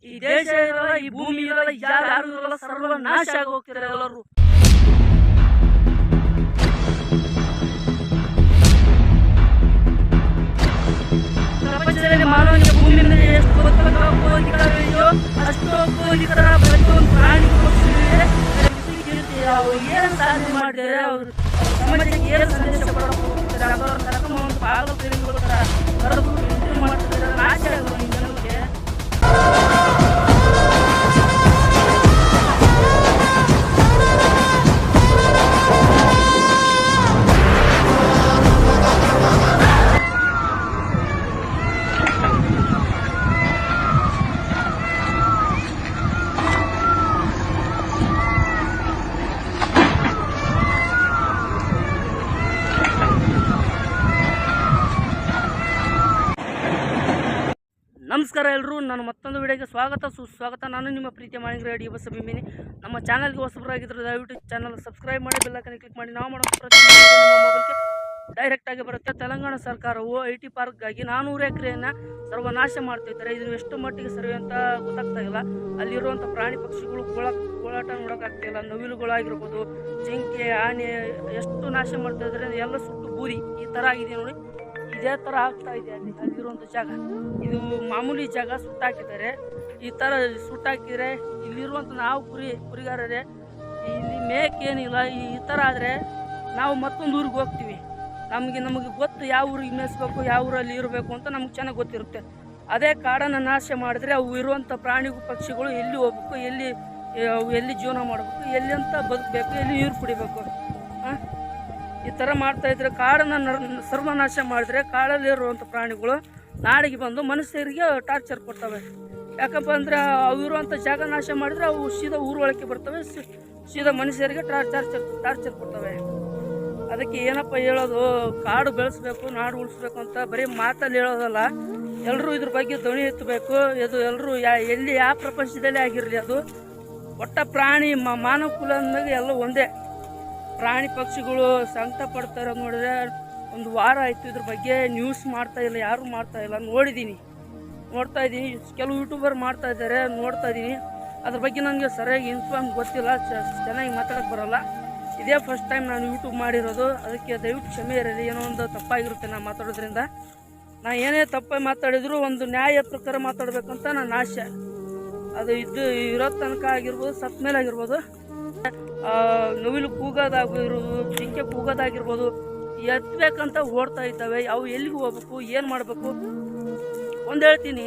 ಈ ದೇಶ ಇರಲ್ಲ, ಈ ಭೂಮಿ ಇರಲ್ಲ, ಯಾರು ಇರಲ್ಲ, ಸರ್ವನಾಶ ಆಗಿ ಹೋಗ್ತಾರೆ ಎಲ್ಲರೂ. ಪ್ರಪಂಚದಲ್ಲಿ ಮಾನವನಿಗೆ ಭೂಮಿ ಮೇಲೆ ಎಷ್ಟು ಅಧಿಕಾರವಿದೆಯೋ ಅಷ್ಟು ಅಧಿಕಾರ ಪ್ರತಿಯೊಂದು ಪ್ರಾಣಿ ಪಕ್ಷಿಗಳಿಗೆ ಏನು ಸಾಧನೆ ಮಾಡಿದ್ದಾರೆ, ಅವರು ಸಮಾಜಕ್ಕೆ ಏನು ಸಂದೇಶ ಕೊಡಕ್ಕೆ ಹೋಗ್ತಾರೆ, ಅದರ ಕಾರ್ಯಕ್ರಮವನ್ನು ಪಾಲ್ಗೊಳ್ತಾರೆ, ಬರೆದು ಮಾಡ್ತಿದ್ದಾರೆ. ನಾಶ ಆಗುವ ಜನರಿಗೆ ನಮಸ್ಕಾರ ಎಲ್ಲರೂ, ನಾನು ಮತ್ತೊಂದು ವಿಡಿಯೋಗೆ ಸುಸ್ವಾಗತ. ನಾನು ನಿಮ್ಮ ಪ್ರೀತಿಯ ಮಾಣಿಗ್ರೆ ಡಿ ಬಸ್ ಬಿಮ್ಮಿನಿ. ನಮ್ಮ ಚಾನಲ್ಗೆ ಹೊಸಬರಾಗಿದ್ದರೆ ದಯವಿಟ್ಟು ಚಾನಲ್ ಸಬ್ಸ್ಕ್ರೈಬ್ ಮಾಡಿ, ಬೆಲ್ಲೈಕನ್ ಕ್ಲಿಕ್ ಮಾಡಿ. ನಾವು ಮಾಡೋ ಪ್ರತಿ ನಮ್ಮ ಮೊಬೈಲ್ಗೆ ಡೈರೆಕ್ಟಾಗಿ ಬರುತ್ತೆ. ತೆಲಂಗಾಣ ಸರ್ಕಾರವು IT ಪಾರ್ಕ್ಗಾಗಿ 400 ಎಕರೆಯನ್ನು ಸರ್ವನಾಶ ಮಾಡ್ತಿದ್ದಾರೆ. ಇದು ಎಷ್ಟು ಮಟ್ಟಿಗೆ ಸರಿ ಅಂತ ಗೊತ್ತಾಗ್ತಾ ಇಲ್ಲ. ಅಲ್ಲಿರುವಂಥ ಪ್ರಾಣಿ ಪಕ್ಷಿಗಳು ಗೋಳಾಟ ನೋಡೋಕ್ಕಾಗ್ತಾಯಿಲ್ಲ. ನವಿಲುಗಳಾಗಿರ್ಬೋದು, ಜಿಂಕೆ, ಆನೆ ಎಷ್ಟು ನಾಶ ಮಾಡ್ತಾ ಇದ್ದಾರೆ. ಎಲ್ಲ ಸುಟ್ಟು ಬೂದಿ ಈ ಥರ ಆಗಿದೆ ನೋಡಿ. ಇದೇ ಥರ ಆಗ್ತಾ ಇದೆ ಅಲ್ಲಿರುವಂಥ ಜಾಗ. ಇದು ಮಾಮೂಲಿ ಜಾಗ ಸುಟ್ಟಾಕಿದ್ದಾರೆ. ಈ ಥರ ಸುಟ್ಟಾಕಿದರೆ ಇಲ್ಲಿರುವಂಥ ನಾವು ಕುರಿಗಾರರೇ ಇಲ್ಲಿ ಮೇಕೇನಿಲ್ಲ. ಈ ಥರ ಆದರೆ ನಾವು ಮತ್ತೊಂದು ಊರಿಗೆ ಹೋಗ್ತೀವಿ. ನಮಗೆ ಗೊತ್ತು ಯಾವ ಊರಿಗೆ ಮೇಯಿಸ್ಬೇಕು, ಯಾವ ಊರಲ್ಲಿ ಇರಬೇಕು ಅಂತ ನಮ್ಗೆ ಚೆನ್ನಾಗಿ ಗೊತ್ತಿರುತ್ತೆ. ಅದೇ ಕಾಡನ್ನು ನಾಶ ಮಾಡಿದ್ರೆ ಅವು ಇರುವಂಥ ಪ್ರಾಣಿ ಪಕ್ಷಿಗಳು ಎಲ್ಲಿ ಹೋಗ್ಬೇಕು, ಎಲ್ಲಿ ಜೀವನ ಮಾಡಬೇಕು, ಎಲ್ಲಿ ಅಂತ ಬದುಕಬೇಕು, ಎಲ್ಲಿ ನೀರು ಕುಡಿಬೇಕು. ಈ ಥರ ಮಾಡ್ತಾಯಿದ್ರೆ ಕಾಡನ್ನು ಸರ್ವನಾಶ ಮಾಡಿದ್ರೆ ಕಾಡಲ್ಲಿರುವಂಥ ಪ್ರಾಣಿಗಳು ನಾಡಿಗೆ ಬಂದು ಮನುಷ್ಯರಿಗೆ ಟಾರ್ಚರ್ ಕೊಡ್ತವೆ. ಯಾಕಪ್ಪ ಅಂದರೆ ಅವು ಇರುವಂಥ ಜಾಗ ನಾಶ ಮಾಡಿದ್ರೆ ಅವು ಸೀದಾ ಊರೊಳಕ್ಕೆ ಬರ್ತವೆ, ಸೀದಾ ಮನುಷ್ಯರಿಗೆ ಟಾರ್ಚರ್ ಕೊಡ್ತವೆ. ಅದಕ್ಕೆ ಏನಪ್ಪ ಹೇಳೋದು, ಕಾಡು ಬೆಳೆಸ್ಬೇಕು, ನಾಡು ಉಳಿಸ್ಬೇಕು ಅಂತ ಬರೀ ಮಾತಲ್ಲಿ ಹೇಳೋದಲ್ಲ, ಎಲ್ಲರೂ ಇದ್ರ ಬಗ್ಗೆ ಧ್ವನಿ ಎತ್ತಬೇಕು. ಇದು ಎಲ್ಲರೂ ಎಲ್ಲಿ ಯಾವ ಪ್ರಪಂಚದಲ್ಲೇ ಆಗಿರಲಿ, ಅದು ಒಟ್ಟ ಪ್ರಾಣಿ ಮಾನವ ಕುಲ ಅಂದಾಗ ಎಲ್ಲ ಒಂದೇ. ಪ್ರಾಣಿ ಪಕ್ಷಿಗಳು ಸಂಕಟ ಪಡ್ತಾರೆ ನೋಡಿದ್ರೆ ಒಂದು ವಾರ ಆಯಿತು ಇದ್ರ ಬಗ್ಗೆ ನ್ಯೂಸ್ ಮಾಡ್ತಾ ಇಲ್ಲ, ಯಾರೂ ಮಾಡ್ತಾ ಇಲ್ಲ. ನೋಡ್ತಾ ಇದ್ದೀನಿ, ಕೆಲವು ಯೂಟ್ಯೂಬರ್ ಮಾಡ್ತಾ ಇದ್ದಾರೆ, ನೋಡ್ತಾ ಇದ್ದೀನಿ. ಅದ್ರ ಬಗ್ಗೆ ನನಗೆ ಸರಿಯಾಗಿ ಇನ್ಫಾರ್ಮ್ ಗೊತ್ತಿಲ್ಲ, ಚೆನ್ನಾಗಿ ಮಾತಾಡೋಕ್ಕೆ ಬರೋಲ್ಲ. ಇದೇ ಫಸ್ಟ್ ಟೈಮ್ ನಾನು ಯೂಟ್ಯೂಬ್ ಮಾಡಿರೋದು. ಅದಕ್ಕೆ ದಯವಿಟ್ಟು ಕ್ಷಮೆ ಇರಲಿ. ಏನೋ ಒಂದು ತಪ್ಪಾಗಿರುತ್ತೆ ನಾನು ಮಾತಾಡೋದ್ರಿಂದ. ನಾನು ಏನೇ ತಪ್ಪಾಗಿ ಮಾತಾಡಿದ್ರು ಒಂದು ನ್ಯಾಯ ಪ್ರಕಾರ ಮಾತಾಡಬೇಕಂತ ನನ್ನ ಆಸೆ. ಅದು ಇರೋ ತನಕ ಆಗಿರ್ಬೋದು, ಸತ್ತ ಮೇಲೆ ಆಗಿರ್ಬೋದು. ನವಿಲು ಕೂಗೋದಾಗಿರ್ಬೋದು, ಜಿಂಕೆ ಕೂಗೋದಾಗಿರ್ಬೋದು, ಎತ್ತಬೇಕಂತ ಓಡ್ತಾ ಇದ್ದಾವೆ. ಅವು ಎಲ್ಲಿಗೆ ಹೋಗ್ಬೇಕು, ಏನು ಮಾಡಬೇಕು ಒಂದು ಹೇಳ್ತೀನಿ.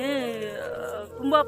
ತುಂಬ